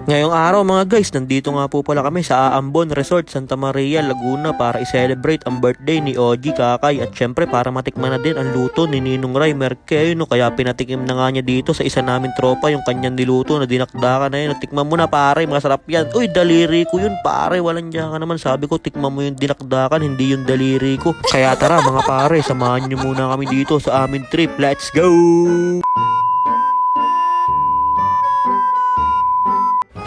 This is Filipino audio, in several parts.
Ngayong araw mga guys, nandito nga po pala kami sa Aambon Resort, Santa Maria, Laguna para i-celebrate ang birthday ni Ogie Kakay at syempre para matikman na din ang luto ni Ninong Ray Merke. No? Kaya pinatikim na nga niya dito sa isa namin tropa yung kanyang niluto na dinakdakan na yun. Tikman mo na pare, masarap yan. Uy, daliri ko yun pare, walang diyan ka naman. Sabi ko tikman mo yung dinakdakan, hindi yung daliri ko. Kaya tara mga pare, samahan niyo muna kami dito sa aming trip. Let's go!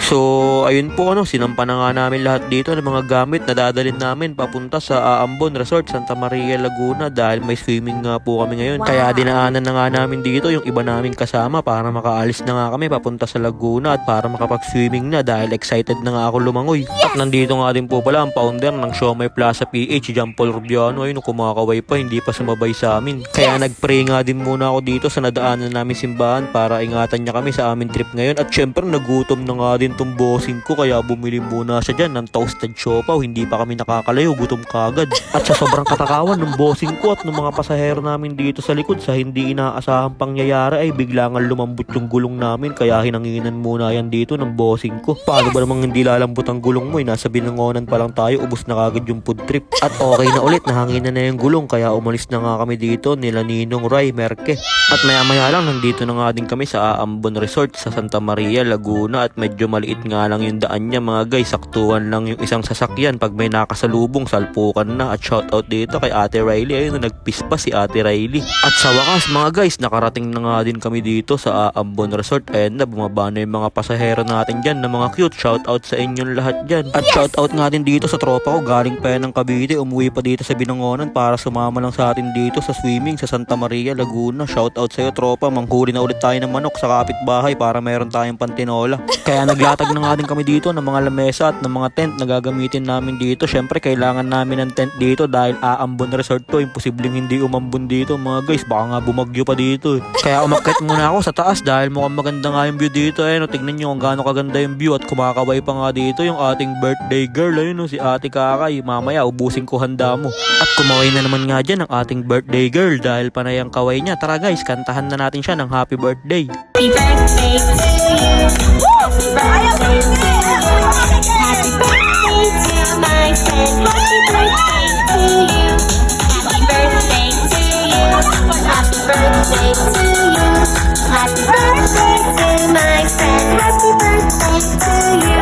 So, ayun po sinampa na nga namin lahat dito ng mga gamit na dadalhin namin papunta sa Aambon Resort, Santa Maria, Laguna dahil may swimming nga po kami ngayon. Wow. Kaya dinaanan na nga namin dito yung iba naming kasama para makaalis na nga kami papunta sa Laguna at para makapag-swimming na dahil excited na nga ako lumangoy. Yes! At nandito nga din po pala ang founder ng Siomai Plaza PH, John Paul Rubiano. Ayun, kumakaway pa, hindi pa sumabay sa amin. Kaya nag-pray nga din muna ako dito sa nadaanan namin simbahan para ingatan niya kami sa aming trip ngayon. At syempre nagutom na nga din tong bossing ko kaya bumili muna siya dyan ng toasted siopaw. Hindi pa kami nakakalayo, gutom kagad. At sa sobrang katakawan ng bossing ko at ng mga pasahero namin dito sa likod sa hindi inaasahang pangyayari ay bigla nga lumambot yung gulong namin kaya hinanginan muna yan dito ng bossing ko. Paano ba namang hindi lalambot ang gulong mo? Nasa binangonan pa lang tayo, ubos na kagad yung food trip. At okay na ulit, nahanginan na yung gulong kaya umalis na nga kami dito nila Ninong Ray Merke. At maya maya lang nandito na nga din kami sa Aambon Resort sa Santa Maria, Laguna at medyo maliit nga lang yung daan niya mga guys, saktuhan lang yung isang sasakyan pag may nakasalubong salpukan na. At shoutout dito kay Ate Riley, ayun nagpispa si Ate Riley. At sa wakas mga guys, nakarating na nga din kami dito sa Aambon Resort. Ayun na, bumaba na yung mga pasahero natin dyan na mga cute. Shoutout sa inyong lahat dyan. At shoutout nga din dito sa tropa ko, galing pa yan ng Cavite, umuwi pa dito sa Binangonan para sumama lang sa atin dito sa swimming sa Santa Maria, Laguna. Shoutout sa'yo tropa, manghuli na ulit tayo ng manok sa kapitbahay para meron tayong pantinola. Kaya naglatag na nga din kami dito ng mga lamesa at ng mga tent na gagamitin namin dito. Syempre kailangan namin ng tent dito dahil Aambon Resort to, imposibleng hindi umambon dito mga guys, baka nga bumagyo pa dito. Kaya umakyat muna ako sa taas dahil mukhang maganda nga yung view dito. Ayun, tignan nyo kung gaano kaganda yung view at kumakaway pa nga dito yung ating birthday girl. Ayun si Ate Kakay, mamaya ubusin ko handa mo. At kumaway na naman nga dyan ang ating birthday girl dahil panay ang kaway niya. Tara guys, kantahan na natin siya ng happy birthday. Happy birthday to you. Happy birthday to you. Happy birthday to my friend. Happy birthday to you. Happy birthday to you. Happy birthday to you. Happy birthday to my friend. Happy birthday to you.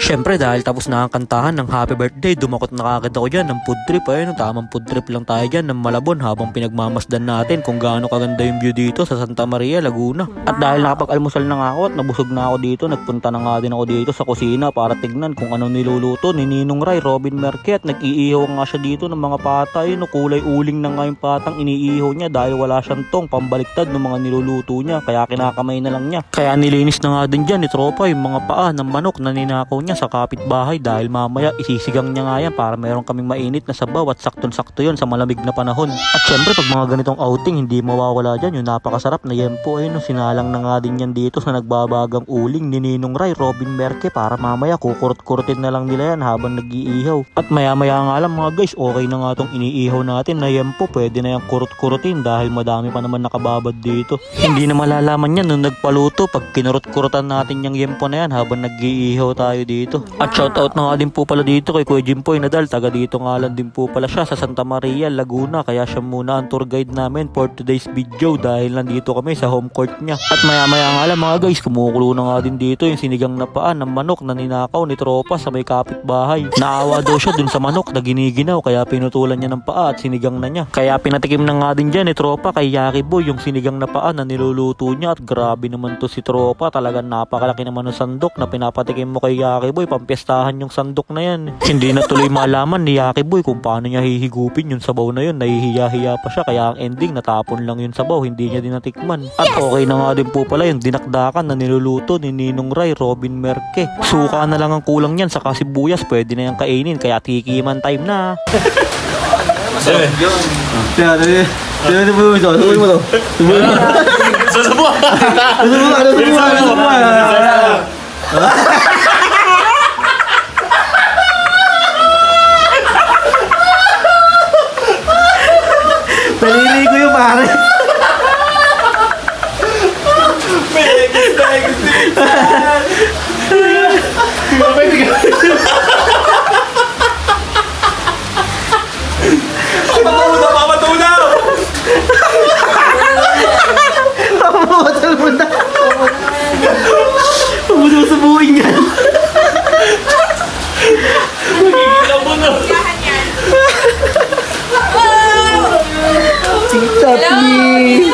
Syempre dahil tapos na ang kantahan ng happy birthday, dumakot na kagad ako dyan ng food trip. Ayun, tamang food trip lang tayo dyan ng Malabon habang pinagmamasdan natin kung gaano kaganda yung view dito sa Santa Maria, Laguna. At dahil nakapag-almusal na nga ako at nabusog na ako dito, nagpunta na nga din ako dito sa kusina para tignan kung ano niluluto ni Ninong Ray, Robin Merke. At nag-iihaw nga siya dito ng mga pata. Ayun, kulay uling na nga yung patang iniihaw niya dahil wala siyang tong pambaliktad ng mga niluluto niya. Kaya kinakamay na lang niya. Kaya nilinis na nga din dyan ni tropa yung mga paa ng manok na ninakaw niya sa kapitbahay dahil mamaya isisigang niya nga yan para meron kaming mainit na sabaw at saktong-sakto yun sa malamig na panahon. At syempre pag mga ganitong outing hindi mawawala dyan yung napakasarap na yempo. Ayun, sinalang na nga din yan dito sa nagbabagang uling ni Ninong Ray, Robin Merke para mamaya kukurot-kurutin na lang nila yan habang nag-iihaw. At maya-maya nga lang mga guys, okay na nga tong iniihaw natin na yempo, pwede na yung kurot-kurutin dahil madami pa naman nakababad dito. Hindi na malalaman yan nung nagpaluto pag kinurot-kurutan natin yung yempo na yan habang nag-iihaw tayo dito. At shoutout na nga din po pala dito kay Kuya Jimpoy Nadal, taga dito nga lang din po pala siya sa Santa Maria, Laguna. Kaya siya muna ang tour guide namin for today's video dahil nandito kami sa home court niya. At maya maya nga lang mga guys, kumukulo na nga din dito yung sinigang na paa ng manok na ninakaw ni tropa sa may kapitbahay. Naawa daw siya dun sa manok na giniginaw kaya pinutulan niya ng paa at sinigang na niya. Kaya pinatikim na nga din dyan ni tropa kay Yaki Boy yung sinigang na paa na niluluto niya. At grabe naman to si tropa, talagang napakalaki naman ng sandok na pinapatikim mo kay Yaki Boy. piyestahan yung sandok na yan. Hindi na tuloy malaman ni Yaki Boy kung paano niya hihigupin yung sabaw na yun. Nahihiya-hiya pa siya, kaya ang ending natapon lang yung sabaw, hindi niya din natikman. At okay na nga din po pala yung dinakdakan na niluluto ni Ninong Ray, Robin Merke. Suka na lang ang kulang niyan sa kasibuyas, pwede na yung kainin, kaya tikiman time na. Palili ko yung pare. Mamatol mo na. Susubuin yan. Chapli.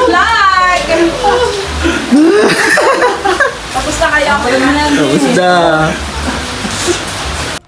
Tapos na kaya ako Tapos na.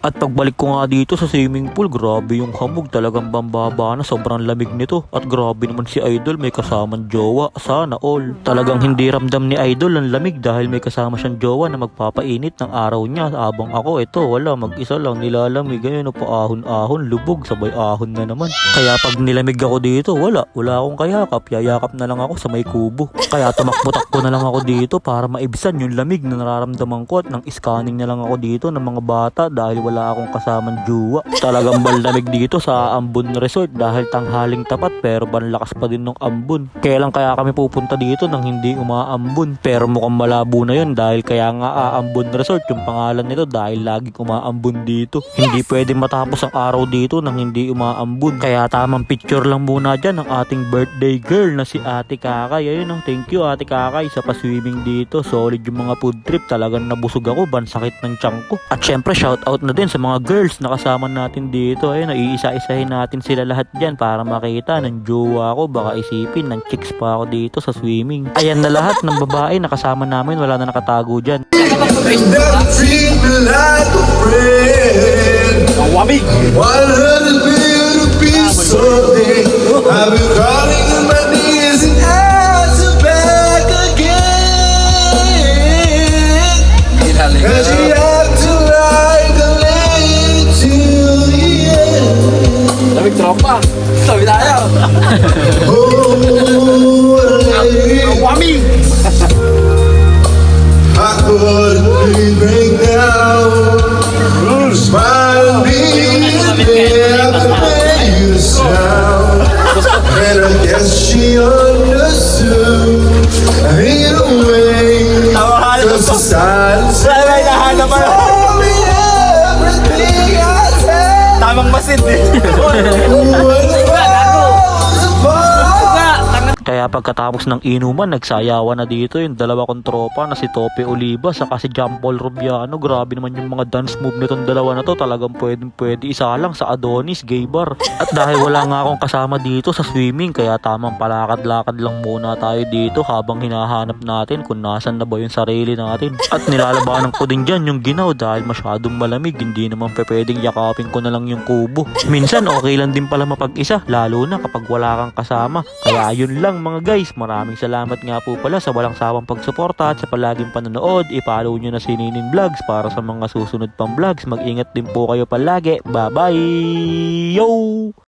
At pagbalik ko nga dito sa swimming pool, grabe yung hamog, talagang bambaba na, sobrang lamig nito. At grabe naman si Idol, may kasamang jowa, sana all. Talagang hindi ramdam ni Idol ang lamig dahil may kasama siyang jowa na magpapainit ng araw niya. Abang ako, ito wala, mag-isa lang nilalamig, ayun, paahon-ahon, lubog, sabay ahon na naman. Kaya pag nilamig ako dito, wala akong kayakap, yayakap na lang ako sa may kubo. Kaya tumakbo-takbo na lang ako dito para maibsan yung lamig na nararamdaman ko, at nang scanning na lang ako dito ng mga bata dahil wala akong kasamang jowa. Talagang malamig dito sa Ambon Resort dahil tanghaling tapat, pero banlakas pa din ng ambon. Kailan kaya kami pupunta dito nang hindi umaambon? Pero mukhang malabo na yun dahil kaya nga Ambon Resort yung pangalan nito dahil laging umaambon dito. Hindi pwedeng matapos ang araw dito nang hindi umaambon. Kaya tamang picture lang muna dyan ng ating birthday girl na si Ate Kakay. Ayun, thank you Ate Kakay sa pa-swimming dito. Solid yung mga food trip, talagang nabusog ako, bansakit ng tiyan ko. At syempre shout out na din sa mga girls na kasama natin dito. Ayun, iisa-isahin natin sila lahat dyan para makita ng jowa ko. Baka isipin ng chicks pa ako dito sa swimming. Ayan na lahat ng babae na kasama namin, wala na nakatago dyan. Never treat me like a friend. One hundred little piece of day. I've been crawling on my knees and ass back again. Cause you have to ride the lane till the end. Lamig tropa. Sabi tayo. Oh, lady, Wami. I couldn't break down. Smile at me and never made you sound. And I guess she understood. Either way, just a silence. Nahanap pa. Tell me everything I said. Tamang masid eh. When the world's apart. Kaya pagkatapos ng inuman, nagsayawan na dito yung dalawa kong tropa na si Tope Oliva saka si John Paul Rubiano. Grabe naman yung mga dance move nitong dalawa na to, talagang pwede isa lang sa Adonis Gay Bar. At dahil wala nga akong kasama dito sa swimming, kaya tamang palakad-lakad lang muna tayo dito habang hinahanap natin kung nasan na ba yung sarili natin. At nilalabanan ko din dyan yung ginaw dahil masyadong malamig, hindi naman pwedeng yakapin ko na lang yung kubo. Minsan okay lang din pala mapag-isa, lalo na kapag wala kang kasama. Kaya yun lang mga guys, maraming salamat nga po pala sa walang sawang pagsuporta at sa palaging panonood. I-follow nyo na si Ninin Vlogs para sa mga susunod pang vlogs. Mag-ingat din po kayo palagi. Bye bye! Yo!